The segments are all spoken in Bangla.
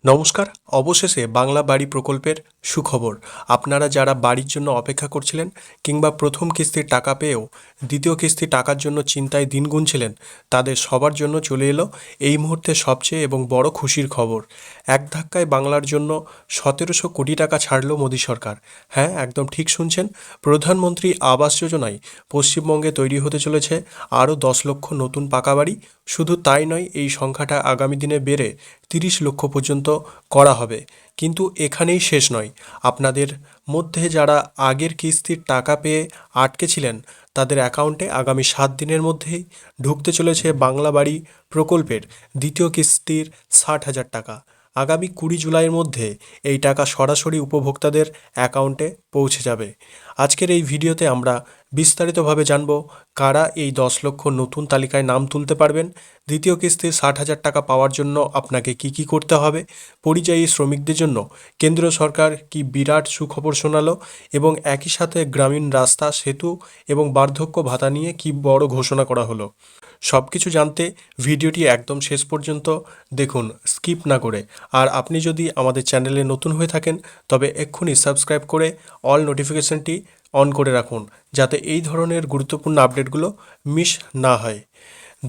নমস্কার। অবশেষে বাংলা বাড়ি প্রকল্পের সুখবর। আপনারা যারা বাড়ির জন্য অপেক্ষা করছিলেন কিংবা প্রথম কিস্তির টাকা পেয়েও দ্বিতীয় কিস্তির টাকার জন্য চিন্তায় দিন গুনছিলেন, তাদের সবার জন্য চলে এলো এই মুহূর্তে সবচেয়ে এবং বড় খুশির খবর। এক ধাক্কায় বাংলার জন্য ১৭০০ কোটি টাকা ছাড়ল মোদী সরকার। হ্যাঁ, একদম ঠিক শুনছেন। প্রধানমন্ত্রী আবাস যোজনায় পশ্চিমবঙ্গে তৈরি হতে চলেছে আরও ১০ লক্ষ নতুন পাকা বাড়ি। শুধু তাই নয়, এই সংখ্যাটা আগামী দিনে বেড়ে ৩০ লক্ষ পর্যন্ত করা হবে। কিন্তু এখানেই শেষ নয়। আপনাদের মধ্যে যারা আগের কিস্তির টাকা পেয়ে আটকে ছিলেন, তাদের অ্যাকাউন্টে আগামী ৭ দিনের মধ্যেই ঢুকতে চলেছে বাংলা বাড়ি প্রকল্পের দ্বিতীয় কিস্তির ৬০,০০০ টাকা। আগামী ২০ জুলাইয়ের মধ্যে এই টাকা সরাসরি উপভোক্তাদের অ্যাকাউন্টে পৌঁছে যাবে। আজকের এই ভিডিওতে আমরা বিস্তারিতভাবে জানব কারা এই ১০ লক্ষ নতুন তালিকায় নাম তুলতে পারবেন, দ্বিতীয় কিস্তির ৬০,০০০ টাকা পাওয়ার জন্য আপনাকে কি কি করতে হবে, পরিযায়ী শ্রমিকদের জন্য কেন্দ্র সরকার কি বিরাট সুখবর শোনালো, এবং একই সাথে গ্রামীণ রাস্তা, সেতু এবং বার্ধক্য ভাতা নিয়ে কি বড় ঘোষণা করা হলো। সব কিছু জানতে ভিডিওটি একদম শেষ পর্যন্ত দেখুন, স্কিপ না করে। আর আপনি যদি আমাদের চ্যানেলে নতুন হয়ে থাকেন, তবে এক্ষুনি সাবস্ক্রাইব করে অল নোটিফিকেশনটি অন করে রাখুন, যাতে এই ধরনের গুরুত্বপূর্ণ আপডেটগুলো মিস না হয়।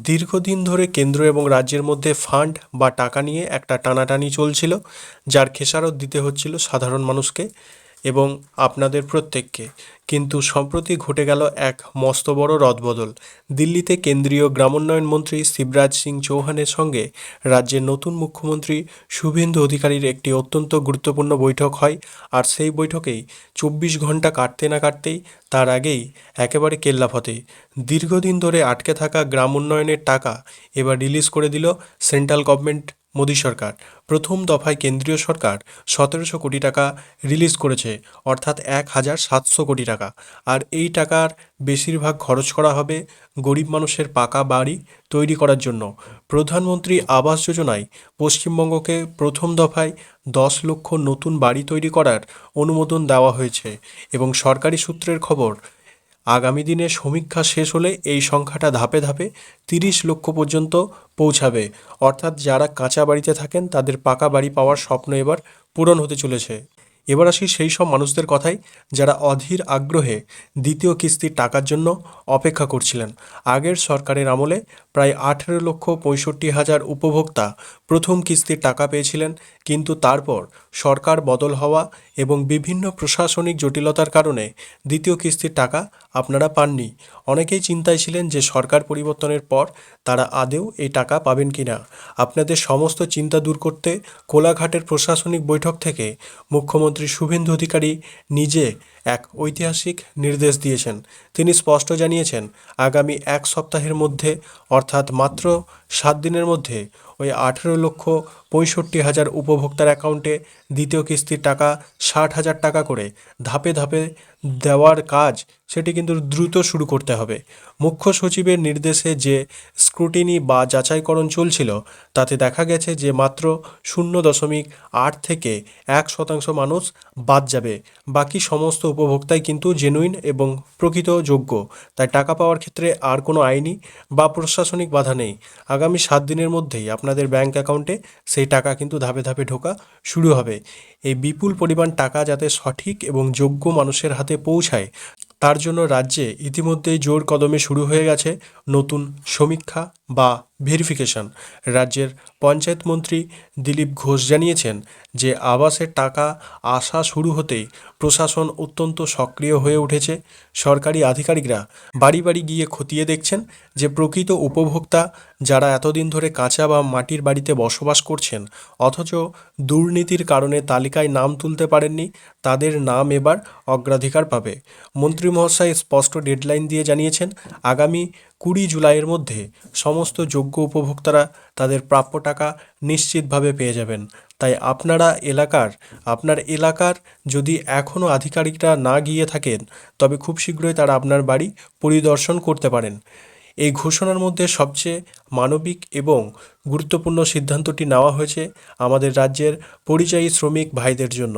দীর্ঘদিন ধরে কেন্দ্র এবং রাজ্যের মধ্যে ফান্ড বা টাকা নিয়ে একটা টানাটানি চলছিল, যার খেসারত দিতে হচ্ছিল সাধারণ মানুষকে এবং আপনাদের প্রত্যেককে। কিন্তু সম্প্রতি ঘটে গেল এক মস্ত বড় রদবদল। দিল্লিতে কেন্দ্রীয় গ্রামোন্নয়ন মন্ত্রী শিবরাজ সিং চৌহানের সঙ্গে রাজ্যের নতুন মুখ্যমন্ত্রী শুভেন্দু অধিকারীর একটি অত্যন্ত গুরুত্বপূর্ণ বৈঠক হয়। আর সেই বৈঠকেই ২৪ ঘন্টা কাটতে না কাটতেই তার আগেই একেবারে কেল্লাফতে দীর্ঘদিন ধরে আটকে থাকা গ্রাম উন্নয়নের টাকা এবার রিলিজ করে দিল সেন্ট্রাল গভর্নমেন্ট, মোদী সরকার। প্রথম দফায় কেন্দ্রীয় সরকার ১৭০০ কোটি টাকা রিলিজ করেছে, অর্থাৎ ১,৭০০ কোটি টাকা। আর এই টাকার বেশিরভাগ খরচ করা হবে গরিব মানুষের পাকা বাড়ি তৈরি করার জন্য। প্রধানমন্ত্রী আবাস যোজনায় পশ্চিমবঙ্গকে প্রথম দফায় ১০ লক্ষ নতুন বাড়ি তৈরি করার অনুমোদন দেওয়া হয়েছে এবং সরকারি সূত্রের খবর, আগামী দিনে সমীক্ষা শেষ হলে এই সংখ্যাটা ধাপে ধাপে ৩০ লক্ষ পর্যন্ত পৌঁছাবে। অর্থাৎ যারা কাঁচা বাড়িতে থাকেন, তাদের পাকা বাড়ি পাওয়ার স্বপ্ন এবার পূরণ হতে চলেছে। এবার আসি সেই সব মানুষদের কথায় যারা অধীর আগ্রহে দ্বিতীয় কিস্তির টাকার জন্য অপেক্ষা করছিলেন। আগের সরকারের আমলে প্রায় ১৮,৬৫,০০০ উপভোক্তা প্রথম কিস্তির টাকা পেয়েছিলেন, কিন্তু তারপর সরকার বদল হওয়া এবং বিভিন্ন প্রশাসনিক জটিলতার কারণে দ্বিতীয় কিস্তির টাকা আপনারা পাননি। অনেকেই চিন্তায় ছিলেন যে সরকার পরিবর্তনের পর তারা আদৌ এই টাকা পাবেন কিনা। আপনাদের সমস্ত চিন্তা দূর করতে কোলাঘাটের প্রশাসনিক বৈঠক থেকে মুখ্যমন্ত্রী শুভেন্দু অধিকারী নিজে এক ঐতিহাসিক নির্দেশ দিয়েছেন। তিনি স্পষ্ট জানিয়েছেন, আগামী এক সপ্তাহের মধ্যে, অর্থাৎ মাত্র ৭ দিনের মধ্যে ওই ১৮,৬৫,০০০ উপভোক্তার অ্যাকাউন্টে দ্বিতীয় কিস্তির টাকা ৬০,০০০ টাকা করে ধাপে ধাপে দেওয়ার কাজ, সেটি কিন্তু দ্রুত শুরু করতে হবে। মুখ্য সচিবের নির্দেশে যে স্ক্রুটিনি বা যাচাইকরণ চলছিল, তাতে দেখা গেছে যে মাত্র ০.৮ থেকে ১% মানুষ বাদ যাবে। বাকি সমস্ত উপভোক্তাই কিন্তু জেনুইন এবং প্রকৃত যোগ্য। তাই টাকা পাওয়ার ক্ষেত্রে আর কোনো আইনি বা প্রশাসনিক বাধা নেই। আগামী ৭ দিনের মধ্যেই আপনাদের ব্যাংক অ্যাকাউন্টে সেই টাকা কিন্তু ধাপে ধাপে ঢোকা শুরু হবে। এই বিপুল পরিমাণ টাকা যাতে সঠিক এবং যোগ্য মানুষের হাতে পৌঁছায়, তার জন্য রাজ্যে ইতিমধ্যেই জোর কদমে শুরু হয়ে গেছে নতুন সমীক্ষা বা ভেরিফিকেশন। রাজ্যের পঞ্চায়েত মন্ত্রী দিলীপ ঘোষ জানিয়েছেন যে আবাসের টাকা আসা শুরু হতেই প্রশাসন অত্যন্ত সক্রিয় হয়ে উঠেছে। সরকারি আধিকারিকরা বাড়ি বাড়ি গিয়ে খতিয়ে দেখছেন যে প্রকৃত উপভোক্তা যারা এতদিন ধরে কাঁচা বা মাটির বাড়িতে বসবাস করছেন অথচ দুর্নীতির কারণে তালিকায় নাম তুলতে পারেননি, তাদের নাম এবার অগ্রাধিকার পাবে। মন্ত্রী মহাশয় স্পষ্ট ডেডলাইন দিয়ে জানিয়েছেন, আগামী ২০ জুলাইয়ের মধ্যে সমস্ত যোগ্য উপভোক্তারা তাদের প্রাপ্য টাকা নিশ্চিতভাবে পেয়ে যাবেন। তাই আপনার এলাকার যদি এখনও আধিকারিকরা না গিয়ে থাকেন, তবে খুব শীঘ্রই তারা আপনার বাড়ি পরিদর্শন করতে পারেন। এই ঘোষণার মধ্যে সবচেয়ে মানবিক এবং গুরুত্বপূর্ণ সিদ্ধান্তটি নেওয়া হয়েছে আমাদের রাজ্যের পরিযায়ী শ্রমিক ভাইদের জন্য।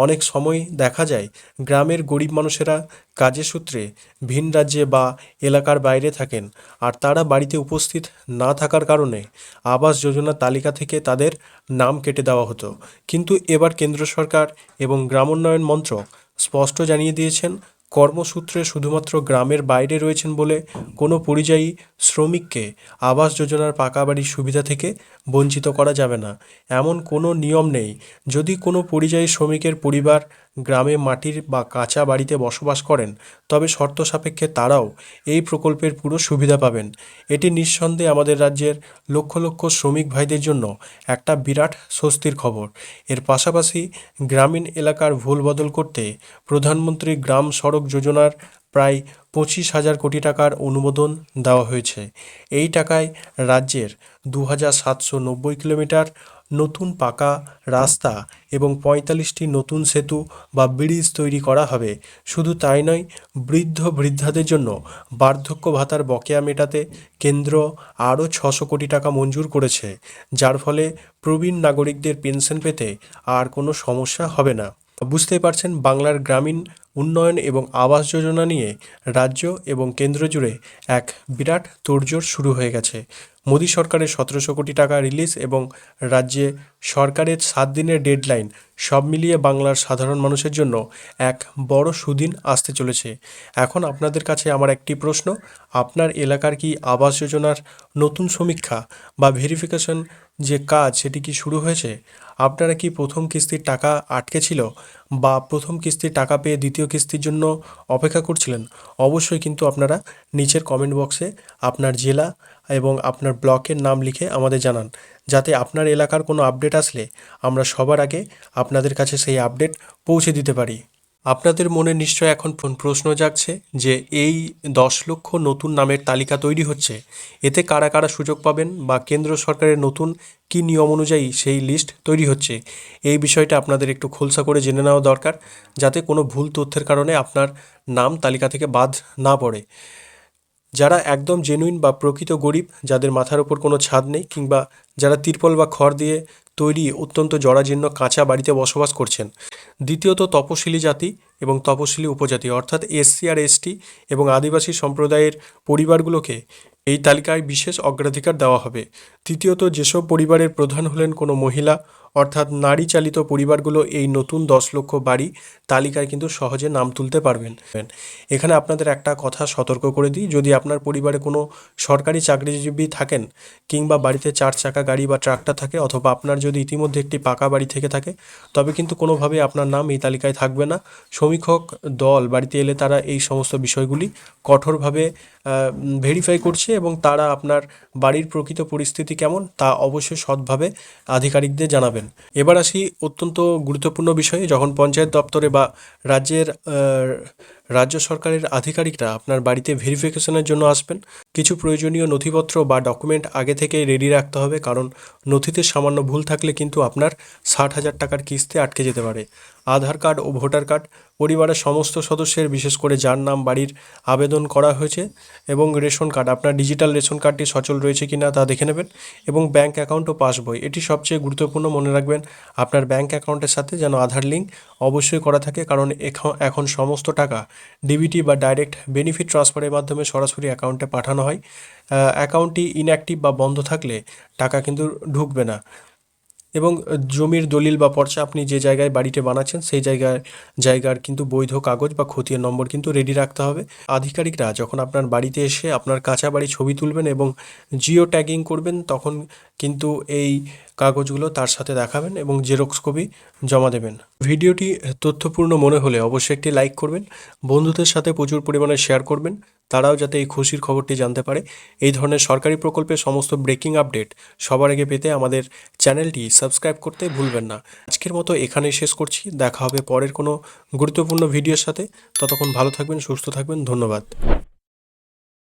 অনেক সময় দেখা যায় গ্রামের গরিব মানুষেরা কাজের সূত্রে ভিন রাজ্যে বা এলাকার বাইরে থাকেন, আর তারা বাড়িতে উপস্থিত না থাকার কারণে আবাস যোজনার তালিকা থেকে তাদের নাম কেটে দেওয়া হতো। কিন্তু এবার কেন্দ্র সরকার এবং গ্রামোন্নয়ন মন্ত্রক স্পষ্ট জানিয়ে দিয়েছেন, কর্মসূত্রে শুধুমাত্র গ্রামের বাইরে রয়েছেন বলে কোনো পরিযায়ী শ্রমিককে আবাস যোজনার পাকা বাড়ির সুবিধা থেকে বঞ্চিত করা যাবে না, এমন কোনো নিয়ম নেই। যদি কোনো পরিযায়ী শ্রমিকের পরিবার গ্রামে মাটির বা কাঁচা বাড়িতে বসবাস করেন, তবে শর্ত সাপেক্ষে তারাও এই প্রকল্পের পুরো সুবিধা পাবেন। এটি নিঃসন্দেহে আমাদের রাজ্যের লক্ষ লক্ষ শ্রমিক ভাইদের জন্য একটা বিরাট স্বস্তির খবর। এর পাশাপাশি গ্রামীণ এলাকার ভুল বদল করতে প্রধানমন্ত্রী গ্রাম সড়ক যোজনার প্রায় 25,000 কোটি টাকার অনুমোদন দেওয়া হয়েছে। এই টাকায় রাজ্যের 2,790 কিলোমিটার নতুন পাকা রাস্তা এবং 45টি নতুন সেতু বা ব্রিজ তৈরি করা হবে। শুধু তাই নয়, বৃদ্ধাদের জন্য বার্ধক্য ভাতার বকেয়া মেটাতে কেন্দ্র আরও 600 কোটি টাকা মঞ্জুর করেছে, যার ফলে প্রবীণ নাগরিকদের পেনশন পেতে আর কোনো সমস্যা হবে না। বুঝতেই পারছেন, বাংলার গ্রামীণ উন্নয়ন এবং আবাস যোজনা নিয়ে রাজ্য এবং কেন্দ্র জুড়ে এক বিরাট তোড়জোড় শুরু হয়ে গেছে। মোদী সরকারের 1700 কোটি টাকা রিলিজ এবং রাজ্যে সরকারের 7 দিনের ডেডলাইন, সব মিলিয়ে বাংলার সাধারণ মানুষের জন্য এক বড় সুদিন আসতে চলেছে। এখন আপনাদের কাছে আমার একটি প্রশ্ন, আপনার এলাকার কি আবাস যোজনার নতুন সমীক্ষা বা ভেরিফিকেশন যে কাজ সেটি কি শুরু হয়েছে? আপনারা কি প্রথম কিস্তির টাকা আটকে ছিল বা প্রথম কিস্তির টাকা পেয়ে দ্বিতীয় কিস্তির জন্য অপেক্ষা করছিলেন? অবশ্যই কিন্তু আপনারা নিচের কমেন্ট বক্সে আপনার জেলা এবং আপনার ব্লকের নাম লিখে আমাদের জানান, যাতে আপনার এলাকার কোনো আপডেট আসলে আমরা সবার আগে আপনাদের কাছে সেই আপডেট পৌঁছে দিতে পারি। আপনাদের মনে নিশ্চয় এখন প্রশ্ন জাগছে যে এই 10 লক্ষ নতুন নামের তালিকা তৈরি হচ্ছে, এতে কারা কারা সুযোগ পাবেন বা কেন্দ্র সরকারের নতুন কী নিয়ম অনুযায়ী সেই লিস্ট তৈরি হচ্ছে। এই বিষয়টা আপনাদের একটু খোলসা করে জেনে নেওয়া দরকার, যাতে কোনো ভুল তথ্যের কারণে আপনার নাম তালিকা থেকে বাদ না পড়ে। যারা একদম জেনুইন বা প্রকৃত গরিব, যাদের মাথার ওপর কোনো ছাদ নেই, কিংবা যারা তিরপল বা খড় দিয়ে তৈরি অত্যন্ত জরাজীর্ণ কাঁচা বাড়িতে বসবাস করছেন। দ্বিতীয়ত, তপশিলি জাতি এবং তপশিলি উপজাতি অর্থাৎ এসসি আর এসটি এবং আদিবাসী সম্প্রদায়ের পরিবারগুলোকে এই তালিকায় বিশেষ অগ্রাধিকার দেওয়া হবে। তৃতীয়ত, যেসব পরিবারের প্রধান হলেন কোনো মহিলা অর্থাৎ নারী চালিত পরিবারগুলো এই নতুন 10 লক্ষ বাড়ি তালিকায় কিন্তু সহজে নাম তুলতে পারবেন। এখানে আপনাদের একটা কথা সতর্ক করে দিই, যদি আপনার পরিবারে কোনো সরকারি চাকরিজীবী থাকেন কিংবা বাড়িতে 4 চাকা গাড়ি বা ট্রাক্টর থাকে, অথবা আপনার যদি ইতিমধ্যে একটি পাকা বাড়ি থেকে থাকে, তবে কিন্তু কোনোভাবে আপনার নাম এই তালিকায় থাকবে না। সমীক্ষক দল বাড়িতে এলে তারা এই সমস্ত বিষয়গুলি কঠোরভাবে ভেরিফাই করছে এবং তারা আপনার বাড়ির প্রকৃত পরিস্থিতি কেমন তা অবশ্যই সৎভাবে আধিকারিকদের জানাবেন। এবার আসি অত্যন্ত গুরুত্বপূর্ণ বিষয়ে, যখন পঞ্চায়েত দপ্তরে বা রাজ্য সরকারের আধিকারিকরা আপনার বাড়িতে ভেরিফিকেশনের জন্য আসবেন, কিছু প্রয়োজনীয় নথিপত্র বা ডকুমেন্ট আগে থেকেই রেডি রাখতে হবে, কারণ নথিতে সামান্য ভুল থাকলে কিন্তু আপনার 60,000 টাকার কিস্তি আটকে যেতে পারে। আধার কার্ড ও ভোটার কার্ড, পরিবারের সমস্ত সদস্যের, বিশেষ করে যার নাম বাড়ির আবেদন করা হয়েছে, এবং রেশন কার্ড, আপনার ডিজিটাল রেশন কার্ডটি সচল রয়েছে কিনা তা দেখে নেবেন, এবং ব্যাঙ্ক অ্যাকাউন্ট ও পাসবই। এটি সবচেয়ে গুরুত্বপূর্ণ, মনে রাখবেন আপনার ব্যাঙ্ক অ্যাকাউন্টের সাথে যেন আধার লিঙ্ক অবশ্যই করা থাকে, কারণ এখন সমস্ত টাকা ডিবিটি বা ডাইরেক্ট বেনিফিট ট্রান্সফারের মাধ্যমে সরাসরি অ্যাকাউন্টে পাঠানো হয়। অ্যাকাউন্টটি ইনঅ্যাক্টিভ বা বন্ধ থাকলে টাকা কিন্তু ঢুকবে না। এবং জমির দলিল বা পর্চা আপনি যে জায়গায় বাড়িতে বানাচ্ছেন সেই জায়গার কিন্তু বৈধ কাগজ বা খতিয়ান নম্বর কিন্তু রেডি রাখতে হবে। আধিকারিকরা যখন আপনার বাড়িতে এসে আপনার কাঁচা বাড়ি ছবি তুলবেন এবং জিও ট্যাগিং করবেন, তখন কিন্তু এই কাগজগুলো তার সাথে দেখাবেন এবং জেরক্স কপি জমা দেবেন। ভিডিওটি তথ্যপূর্ণ মনে হলে অবশ্যই একটি লাইক করবেন, বন্ধুদের সাথে প্রচুর পরিমাণে শেয়ার করবেন, তারাও যাতে এই খুশির খবরটি জানতে পারে। এই ধরনের সরকারি প্রকল্পের সমস্ত ব্রেকিং আপডেট সবার আগে পেতে আমাদের চ্যানেলটি সাবস্ক্রাইব করতে ভুলবেন না। আজকের মতো এখানেই শেষ করছি, দেখা হবে পরের কোনো গুরুত্বপূর্ণ ভিডিওর সাথে। ততক্ষণ ভালো থাকবেন, সুস্থ থাকবেন, ধন্যবাদ।